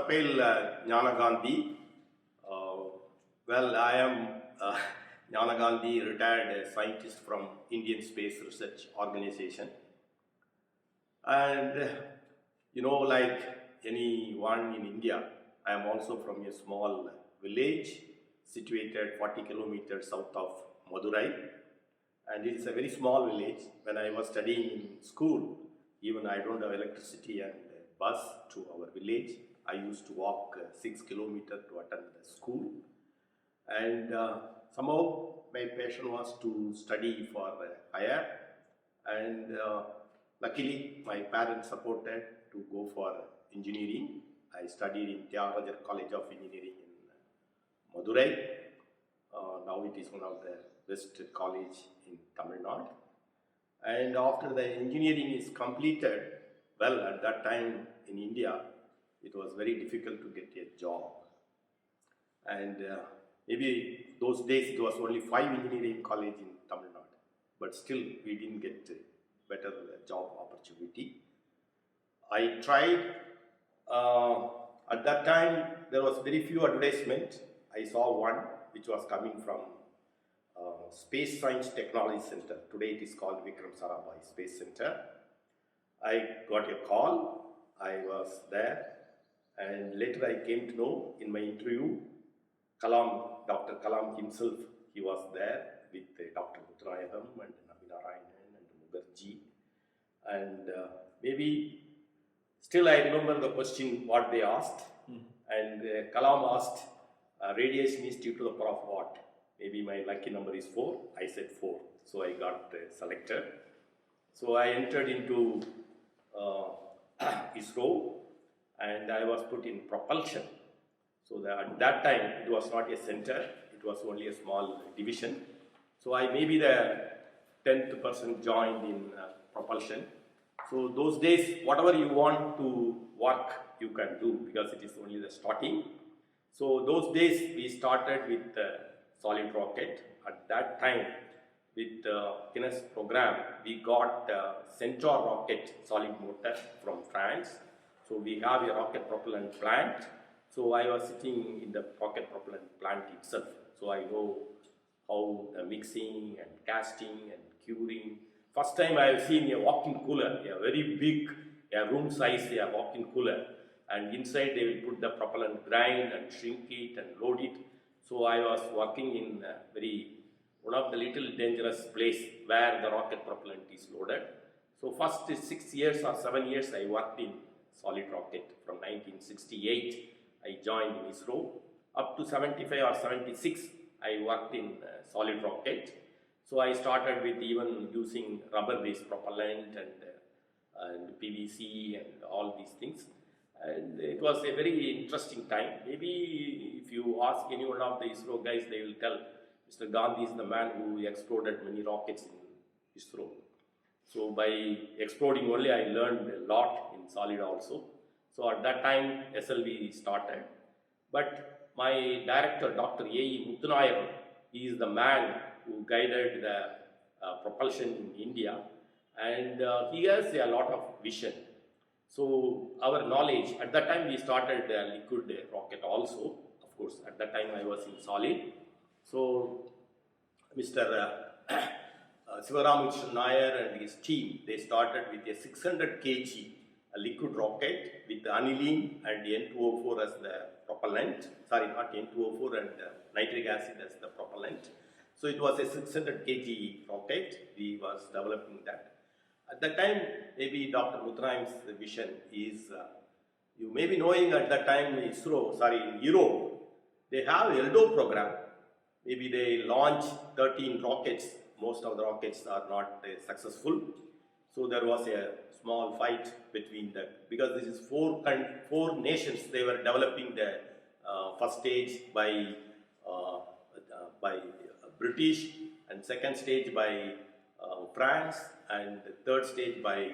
Kapil Gnana Gandhi. I am Gnana Gandhi, retired scientist from Indian Space Research Organization. And like anyone in India, I am also from a small village situated 40 kilometers south of Madurai. And it's a very small village. When I was studying in school, even I don't have electricity and bus to our village. I used to walk 6 kilometers to attend the school. And somehow my passion was to study for higher. And luckily my parents supported to go for engineering. I studied in Tyagarajar College of Engineering in Madurai. Now it is one of the best college in Tamil Nadu. And after the engineering is completed, at that time in India, it was very difficult to get a job. And maybe those days it was only 5 engineering colleges in Tamil Nadu. But still we didn't get better job opportunity. I tried, at that time there was very few advertisements. I saw one which was coming from Space Science Technology Center. Today it is called Vikram Sarabhai Space Center. I got a call, I was there, and later I came to know in my interview, Dr. Kalam himself, he was there with Dr. Muthurayagam and Nabinarayanan and Mukherjee. And maybe still I remember the question what they asked. And Kalam asked, radiation is due to the power of what? Maybe my lucky number is 4. I said 4. So I got selected. So I entered into ISRO and I was put in propulsion. So at that time it was not a center, it was only a small division. So I maybe the 10th person joined in propulsion. So those days, whatever you want to work, you can do because it is only the starting. So those days we started with solid rocket. At that time, with Guinness program, we got Centaur rocket solid motor from France. So we have a rocket propellant plant. So I was sitting in the rocket propellant plant itself. So I know how the mixing and casting and curing. First time I have seen a walk-in cooler, a very big, a room size, a walk-in cooler. And inside they will put the propellant, grind and shrink it and load it. So I was working in one of the little dangerous place where the rocket propellant is loaded. So first 6 years or 7 years I worked in solid rocket. From 1968 I joined in ISRO. Up to 75 or 76 I worked in solid rocket. So I started with even using rubber-based propellant and PVC and all these things. And it was a very interesting time. Maybe if you ask any one of the ISRO guys, they will tell Mr. Gandhi is the man who exploded many rockets in ISRO. So by exploding only, I learned a lot in solid also. So at that time, SLV started. But my director, Dr. A.E. Muthurayagam, he is the man who guided the propulsion in India. And he has a lot of vision. So our knowledge, at that time we started liquid rocket also. Of course, at that time I was in solid. So Mr. Sivaramakrishnan Nair and his team, they started with a 600 kg liquid rocket with aniline and N2O4 as the propellant. Sorry, not N2O4 and nitric acid as the propellant. So it was a 600 kg rocket. We was developing that. At that time, maybe Dr. Muthurayagam's vision is, you may be knowing at that time in Europe, they have ELDO program. Maybe they launch 13 rockets. Most of the rockets are not successful. So there was a small fight between them because this is four nations. They were developing the first stage by British and second stage by France and the third stage by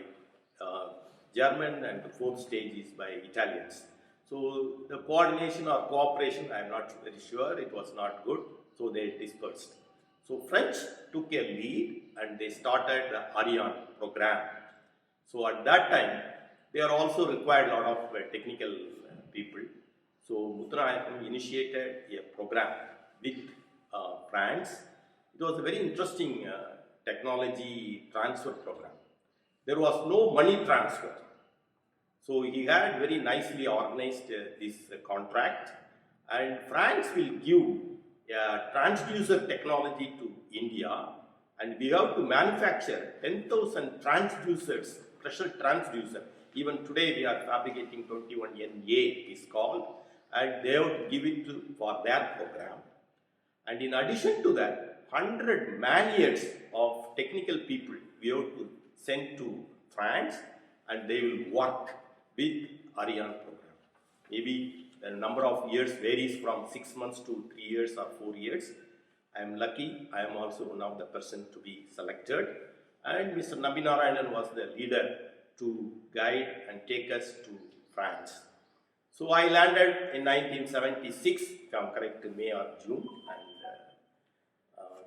German and the fourth stage is by Italians. So the coordination or cooperation, I am not very sure, it was not good, so they dispersed. So French took a lead and they started the Ariane program. So at that time, they are also required a lot of technical people. So Muthuranayakam initiated a program with France. It was a very interesting technology transfer program. There was no money transfer. So he had very nicely organized this contract, and France will give transducer technology to India, and we have to manufacture 10,000 transducers, pressure transducer. Even today we are fabricating 21NA is called, and they have to give it for their program. And in addition to that, 100 man-years of technical people we have to send to France, and they will work with Ariane program. Maybe the number of years varies from 6 months to 3 years or 4 years. I am lucky, I am also one of the person to be selected, and Mr. Nambinarayanan was the leader to guide and take us to France. So I landed in 1976, if I am correct, May or June, and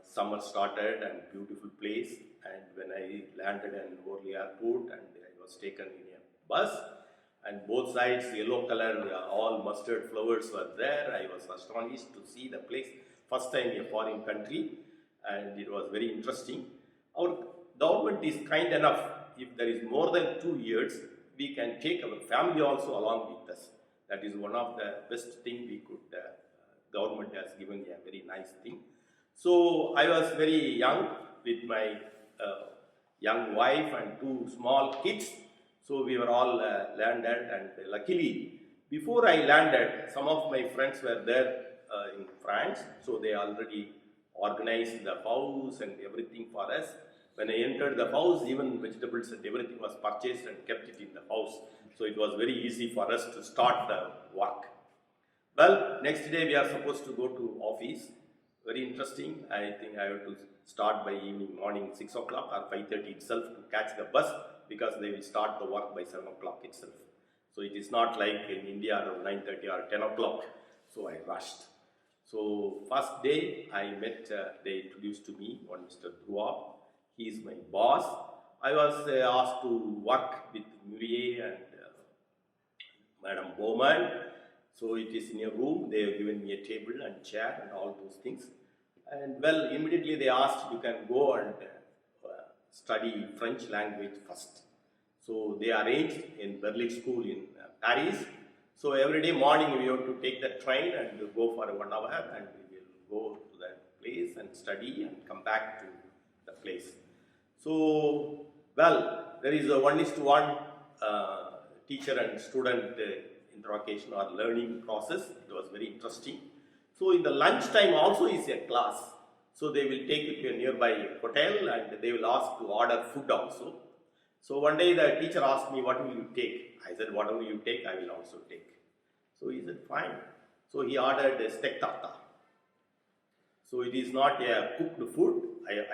summer started and beautiful place. And when I landed in Orly airport, and I was taken in a bus, and both sides yellow color, all mustard flowers were there. I was astonished to see the place, first time in a foreign country, and it was very interesting. Our government is kind enough, if there is more than 2 years, we can take our family also along with us. That is one of the best thing we could, government has given a very nice thing. So I was very young with my young wife and 2 small kids. So we were all landed, and luckily before I landed, some of my friends were there in France. So they already organized the house and everything for us. When I entered the house, even vegetables and everything was purchased and kept it in the house. So it was very easy for us to start the work. Well, next day we are supposed to go to office. Very interesting. I think I have to start by morning 6 o'clock or 5:30 itself to catch the bus, because they will start the work by 7 o'clock itself. So it is not like in India around 9:30 or 10 o'clock. So I rushed. So first day I met, they introduced to me one Mr. Dhruva. He is my boss. I was asked to work with Murier and Madam Bowman. So it is in a room. They have given me a table and chair and all those things. And well, immediately they asked, you can go and study French language first. So they arranged in Berlin School in Paris. So every day morning we have to take the train and go for 1 hour, and we will go to that place and study and come back to the place. So, well, there is a 1:1 teacher and student interrogation or learning process. It was very interesting. So in the lunch time also is a class. So they will take you to a nearby hotel, and they will ask to order food also. So one day the teacher asked me, what will you take? I said, whatever you take, I will also take. So he said, fine. So he ordered a steak tartare. So it is not a cooked food.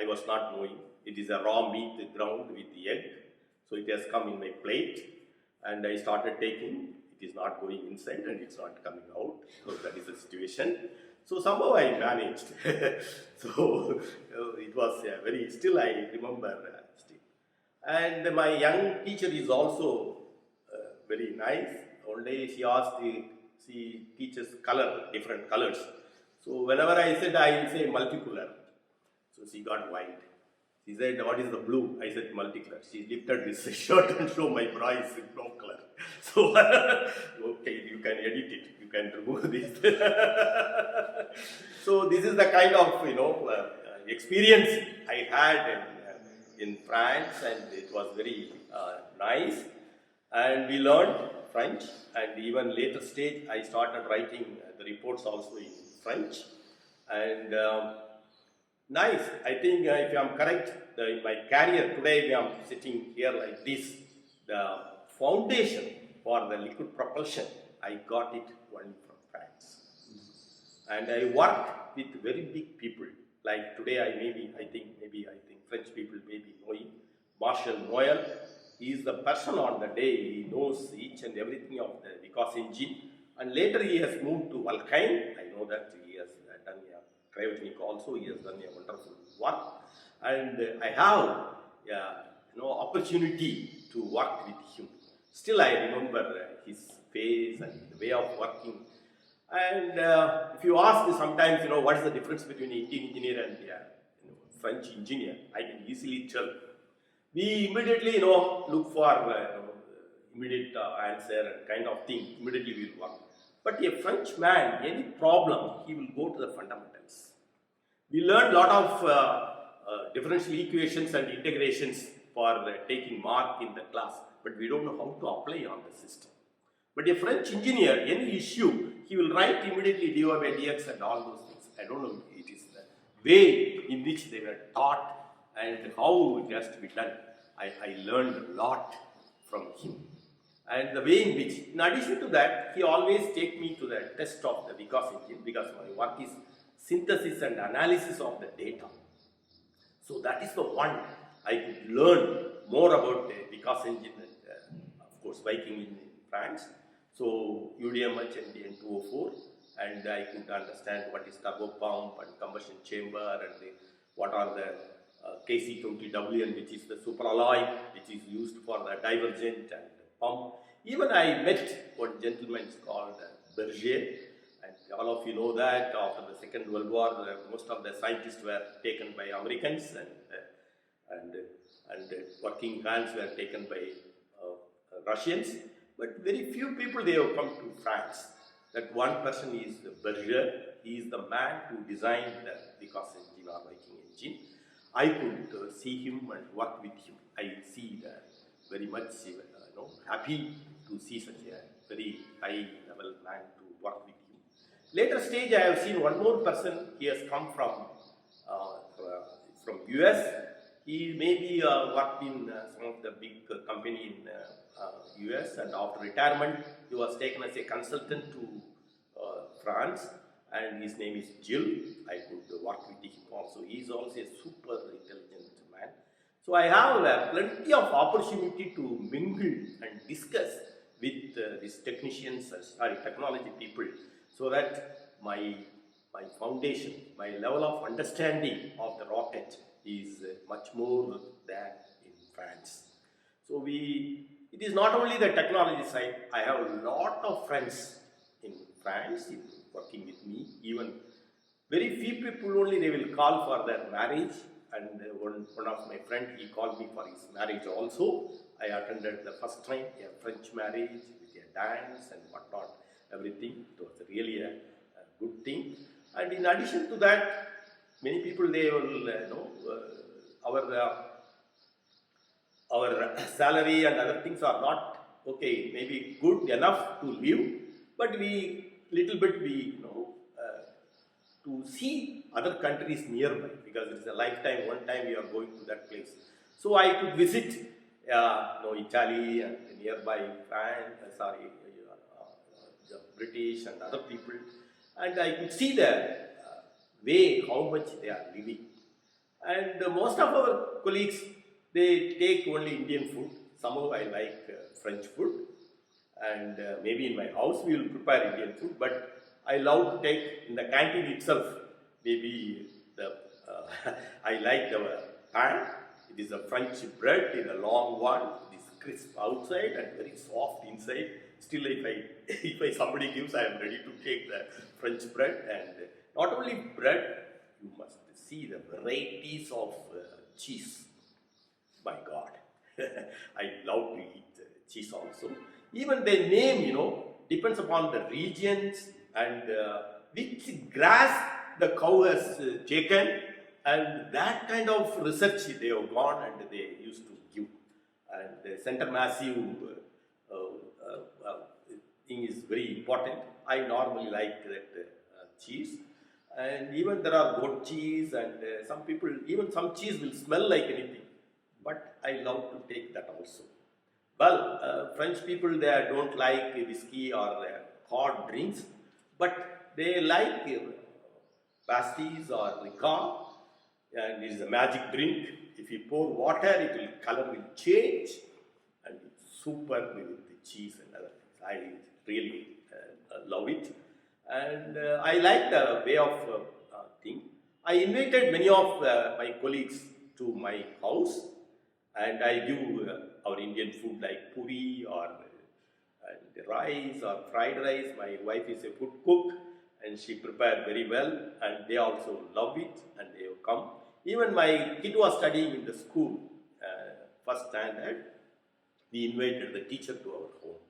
I was not knowing. It is a raw meat ground with the egg. So it has come in my plate, and I started taking. It is not going inside and it's not coming out. So that is the situation. So somehow I managed. So it was very, still I remember. And my young teacher is also very nice. One day she asked, she teaches color, different colors. So whenever I said, I will say multicolor. So she got wild. She said, what is the blue? I said, multicolor. She lifted this shirt and showed my bra is in no color. So, okay, you can edit it. You can remove this. So this is the kind of, experience I had in France, and it was very nice. And we learned French, and even later stage, I started writing the reports also in French. And nice. I think if I am correct, in my career today, I am sitting here like this. The foundation for the liquid propulsion, I got it only from France. And I worked with very big people. Like today, I think French people may be knowing Marshal Noël. He is the person on the day, he knows each and everything of the VIKAS engine. And later he has moved to Valheim. I know that he has done a cryogenic also. He has done a wonderful work. And I have opportunity to work with him. Still I remember his face and the way of working. And if you ask sometimes, what is the difference between an Indian engineer and French engineer, I can easily tell. We immediately, look for immediate answer and kind of thing. Immediately we will work. But a French man, any problem, he will go to the fundamentals. We learn a lot of differential equations and integrations for taking mark in the class, but we don't know how to apply on the system. But a French engineer, any issue, he will write immediately dy by dx and all those things. I don't know, it is the way in which they were taught and how it has to be done. I learned a lot from him. And the way in which, in addition to that, he always take me to the test of the VIKAS engine, because my work is synthesis and analysis of the data. So that is the one I could learn more about the VIKAS engine and of course Viking in France. So UDMH and N204, and I could understand what is turbo pump and combustion chamber, and what are the KC20W, which is the superalloy which is used for the divergent and pump. Even I met one gentleman called Berger, and all of you know that after the Second World War, most of the scientists were taken by Americans, and working hands were taken by Russians. But very few people, they have come to France. That one person is Berger. He is the man who designed the VIKAS engine or Viking engine. I could see him and work with him. I see very much happy to see such a very high level man to work with him. Later stage, I have seen one more person. He has come from US. He maybe worked in some of the big company in US, and after retirement, he was taken as a consultant to France, and his name is Jill. I could work with him also. He is also a super intelligent man. So I have plenty of opportunity to mingle and discuss with these technicians, technology people, so that my foundation, my level of understanding of the rocket is much more than in France. So it is not only the technology side. I have a lot of friends in France working with me. Even very few people only, they will call for their marriage. And one of my friends, he called me for his marriage also. I attended the first time a French marriage with a dance and whatnot, everything. It was really a good thing. And in addition to that, many people, they will our salary and other things are not okay, maybe good enough to live, but little bit to see other countries nearby, because it is a lifetime, one time we are going to that place. So I could visit Italy and nearby France, British and other people, and I could see the way how much they are living. And most of our colleagues, they take only Indian food. Somehow I like French food, and maybe in my house we will prepare Indian food, but I love to take in the canteen itself. Maybe I like the pan. It is a French bread in a long one. It is crisp outside and very soft inside. Still, if somebody gives, I am ready to take the French bread. And not only bread, you must see the varieties of cheese. My God, I love to eat cheese also. Even the name, depends upon the regions and which grass the cow has taken, and that kind of research they have gone and they used to give. And the center massive thing is very important. I normally like that cheese. And even there are goat cheese, and some people, even some cheese will smell like anything. But I love to take that also. Well, French people, they don't like whiskey or hard drinks, but they like pasties or liqueur, and it is a magic drink. If you pour water, color will change, and it's super with the cheese and other things. I really love it, and I like the way of thing. I invited many of my colleagues to my house, and I give our Indian food like puri or and rice or fried rice. My wife is a good cook and she prepared very well, and they also love it and they have come. Even my kid was studying in the school, first standard. We invited the teacher to our home.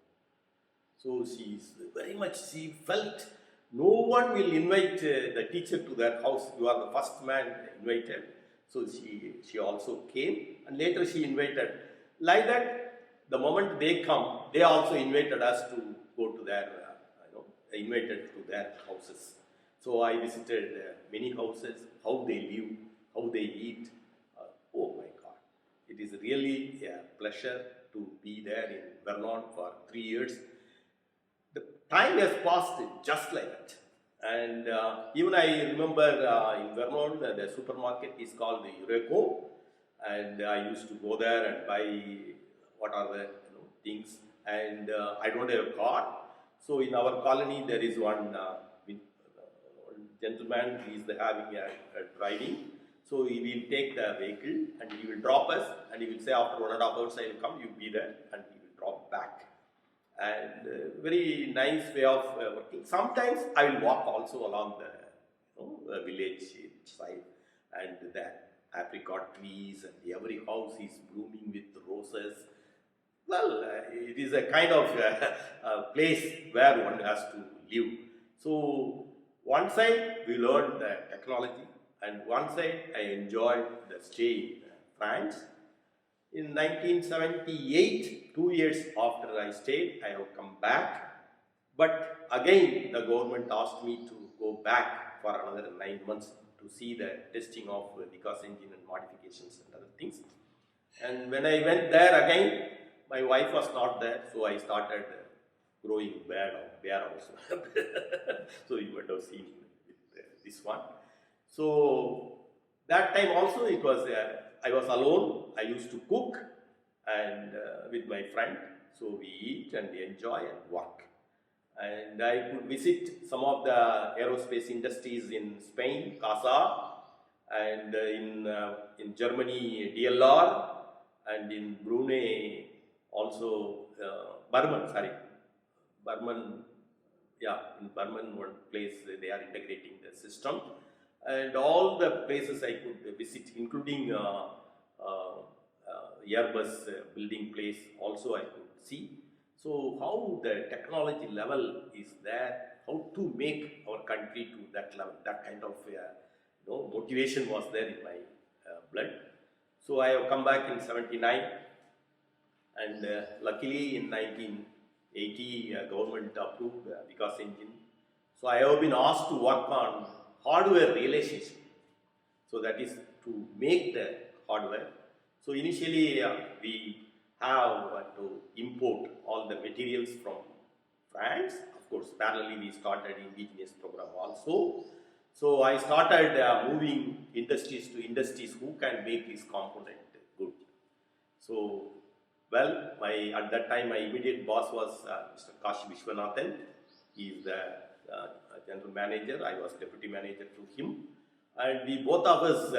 So she felt no one will invite the teacher to their house. You are the first man invited. So she also came, and later she invited. Like that, the moment they come, they also invited us to go to their, invited to their houses. So I visited many houses, how they live, how they eat. Oh my God, it is really a pleasure to be there in Vernon for 3 years. The time has passed just like that. And even I remember in Vernon, the supermarket is called the Eureka, and I used to go there and buy what are the things. And I don't have a car, so in our colony there is one gentleman. He is having a driving. So he will take the vehicle and he will drop us, and he will say after 1.5 hours I will come, you be there, and he will drop back. And very nice way of working. Sometimes I will walk also along the village side, and the apricot trees, and every house is blooming with roses. Well, it is a kind of place where one has to live. So one side we learn the technology, and one side I enjoyed the stay in France. In 1978, 2 years after I stayed, I have come back. But again, the government asked me to go back for another 9 months to see the testing of the VIKAS engine and modifications and other things. And when I went there again, my wife was not there, so I started growing bear also. So you might have seen this one. So that time also it was, I was alone. I used to cook and with my friend. So we eat and we enjoy and work. And I could visit some of the aerospace industries in Spain, CASA, and in Germany, DLR, and in Brunei also, Burman, yeah, in Burman one place they are integrating the system. And all the places I could visit, including Airbus building place also I could see. So how the technology level is there, how to make our country to that level, that kind of motivation was there in my blood. So I have come back in 79, and luckily in 1980 government approved VIKAS engine. So I have been asked to work on hardware realization. So that is to make the hardware. So initially we have to import all the materials from France. Of course, parallelly we started indigenous program also. So I started moving industries to industries who can make this component good. So, well, at that time my immediate boss was Mr. Kashi Vishwanathan. He is the general manager. I was deputy manager to him, and we both of us,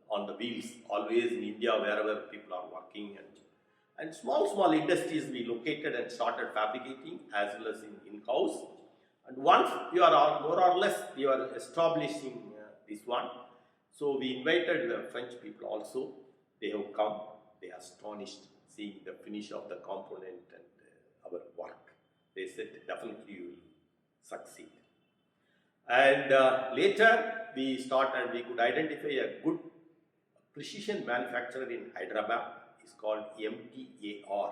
on the wheels, always in India, wherever people are working, and small industries we located and started fabricating as well as in-house. And once you are more or less you are establishing this one, so we invited the French people also. They have come. They are astonished seeing the finish of the component and our work. They said definitely you will succeed. And later we could identify a good precision manufacturer in Hyderabad. It's called MTAR.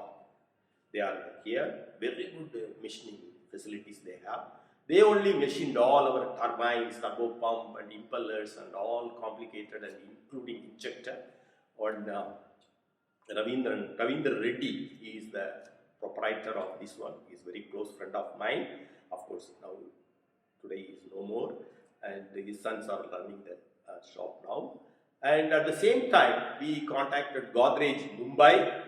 They are here, very good machining facilities they have. They only machined all our turbines, turbo pump and impellers and all complicated, and including injector. And Ravindra Reddy, he is the proprietor of this one. He is a very close friend of mine. Of course, now today he is no more, and his sons are running the shop now. And at the same time, we contacted Godrej Mumbai,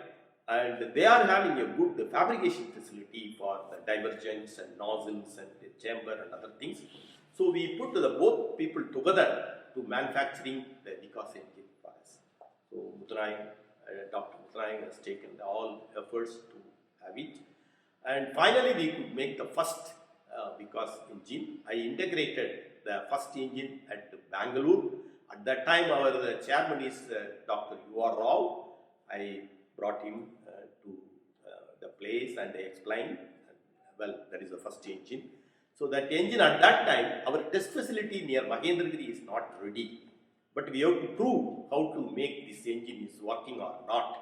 and they are having a good fabrication facility for the divergents and nozzles and the chamber and other things. So we put both people together to manufacturing the VIKAS engine for us. So Dr. Muthurayang has taken all efforts to have it. And finally, we could make the first VIKAS engine. I integrated the first engine at Bangalore. At that time, our chairman is Dr. U.R. Rao. I brought him to the place and I explained, well, that is the first engine. So that engine at that time, our test facility near Mahendragiri is not ready. But we have to prove how to make this engine is working or not.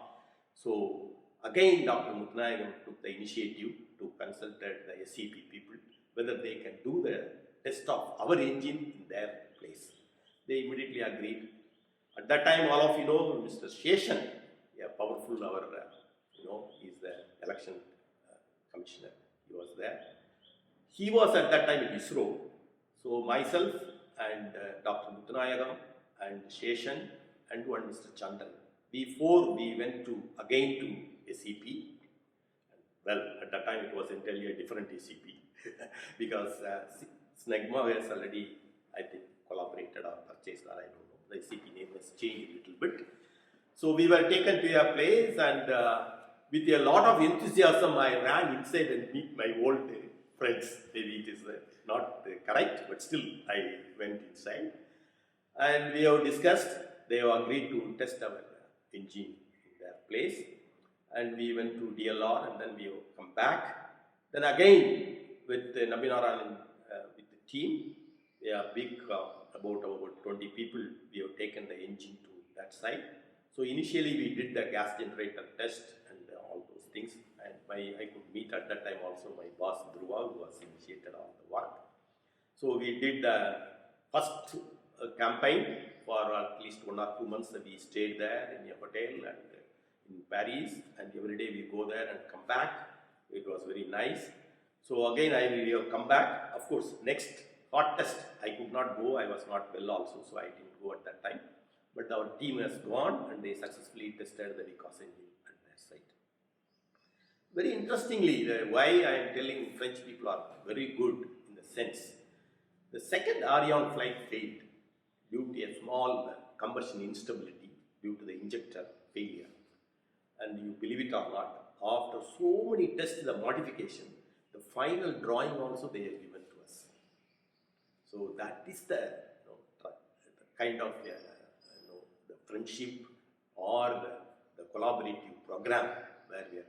So again, Dr. Muthanayagam took the initiative to consult the SCP people whether they can do the test of our engine in their place. They immediately agreed. At that time, all of you know Mr. Sheshan, a powerful, he's the election commissioner. He was there. He was at that time in ISRO. So myself and Dr. Muthanayagam and Sheshan and one Mr. Chandran. Before we went again to SCP. Well, at that time it was entirely a different SCP because SNEGMA has already, I think, collaborated or purchased, or I don't know. The SCP name has changed a little bit. So we were taken to a place and with a lot of enthusiasm I ran inside and meet my old friends. Maybe it is not correct, but still I went inside. And we have discussed, they have agreed to test our engine in their place. And we went to DLR and then we have come back. Then again with Nabinaran with the team, we are big, about 20 people, we have taken the engine to that site. So initially we did the gas generator test and all those things. And I could meet at that time also my boss Dhruva, who was initiated all the work. So we did the first campaign for at least 1 or 2 months. We stayed there in a hotel and in Paris, and every day we go there and come back. It was very nice. So again we have come back. Of course, next hot test I could not go. I was not well also, so I didn't go at that time. But our team has gone and they successfully tested the VIKAS engine at that site. Very interestingly, why I am telling French people are very good in the sense, the second Ariane flight failed due to a small combustion instability due to the injector failure. And you believe it or not, after so many tests, the modification, the final drawing also they have given to us. So that is the kind of the friendship or the collaborative program where we are.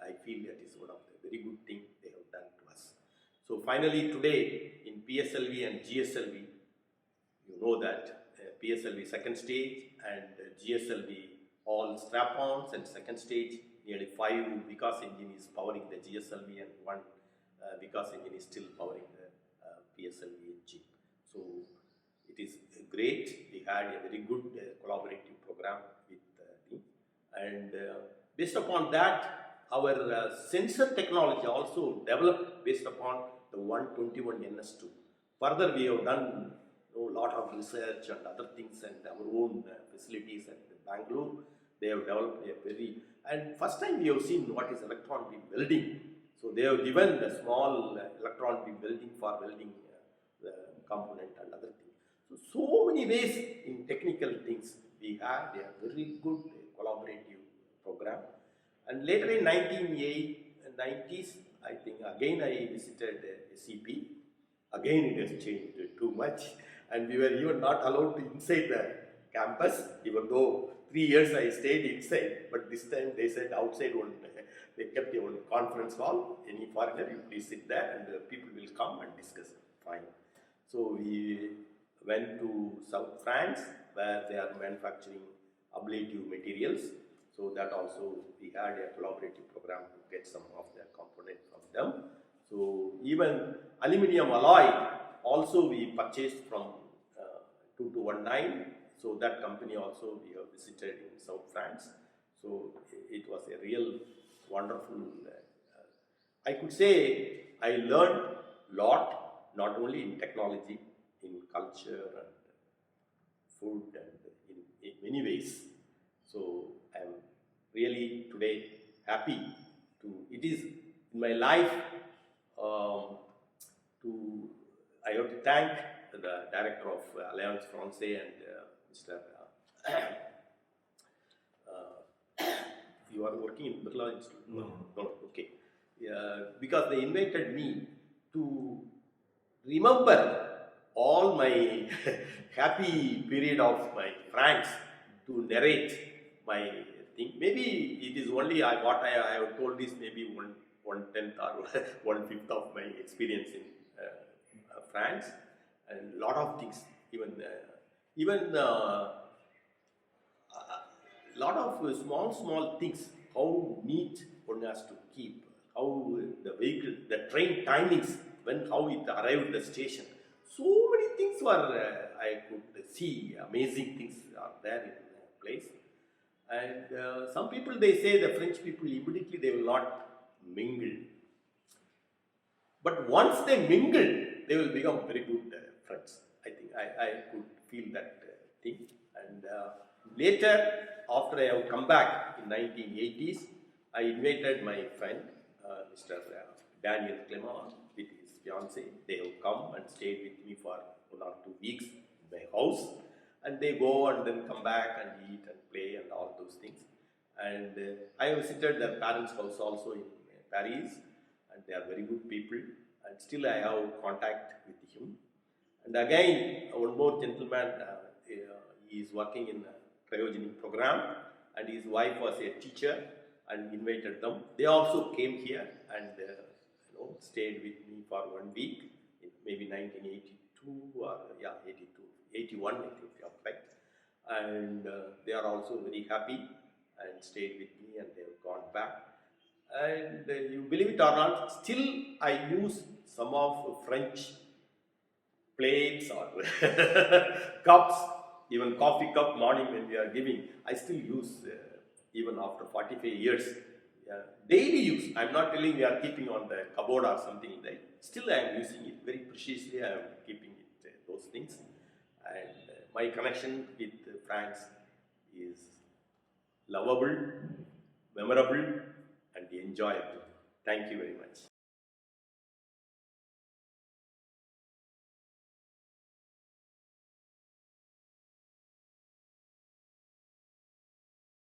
I feel that is one of the very good things they have done to us. So finally today in PSLV and GSLV, you know that PSLV second stage and GSLV all strap-ons, and second stage nearly 5 VIKAS engine is powering the GSLV and 1 VIKAS engine is still powering the PSLV engine. So it is great. We had a very good collaborative program with him, and based upon that, our sensor technology also developed based upon the 121 NS2. Further, we have done a lot of research and other things, and our own facilities at Bangalore. They have developed a and first time we have seen what is electron beam welding. So they have given the small electron beam welding for welding the component and other things. So many ways in technical things we had a very good collaborative program. And later in 1990s, I think again I visited CP. Again it has changed too much, and we were even not allowed to inside the campus, even though 3 years I stayed inside, but this time they said outside only. They kept a conference hall. Any foreigner, you please sit there and people will come and discuss. Fine. So we went to South France where they are manufacturing ablative materials. So that also we had a collaborative program to get some of their components from them. So even aluminium alloy also we purchased from 2219. So that company also we have visited in South France. So it was a real wonderful, I could say I learned a lot, not only in technology, in culture and food and in many ways. So I am really today happy it is in my life I have to thank the director of Alliance Française and Mr. You are working in Birla Institute? No. No, okay. because they invited me to remember all my happy period of my France, to narrate my thing. Maybe it is only I have told this maybe one tenth or 1/5 of my experience in France, and lot of things, even lot of small things, how neat one has to keep, how the vehicle, the train timings, how it arrived at the station. So many things were, I could see, amazing things are there in the place. And some people, they say the French people immediately they will not mingle. But once they mingle, they will become very good friends. I think I could feel that thing. And later, after I have come back in 1980s, I invited my friend, Mr. Daniel Clement, with his fiancée. They have come and stayed with me for 1 or 2 weeks in my house. And they go and then come back and eat and play and all those things. And I visited their parents' house also in Paris, and they are very good people. And still I have contact with him. And again, one more gentleman, he is working in a cryogenic program, and his wife was a teacher, and invited them. They also came here and stayed with me for 1 week, in maybe 1982 or 81, I think, if I'm correct. And they are also very happy and stayed with me, and they have gone back. And you believe it or not, still I use some of French plates or cups, even coffee cup morning when we are giving, I still use even after 45 years. Daily use. I'm not telling we are keeping on the cupboard or something like that. Still I am using it very preciously. I am keeping it, those things. And my connection with France is lovable, memorable, and enjoyable. Thank you very much.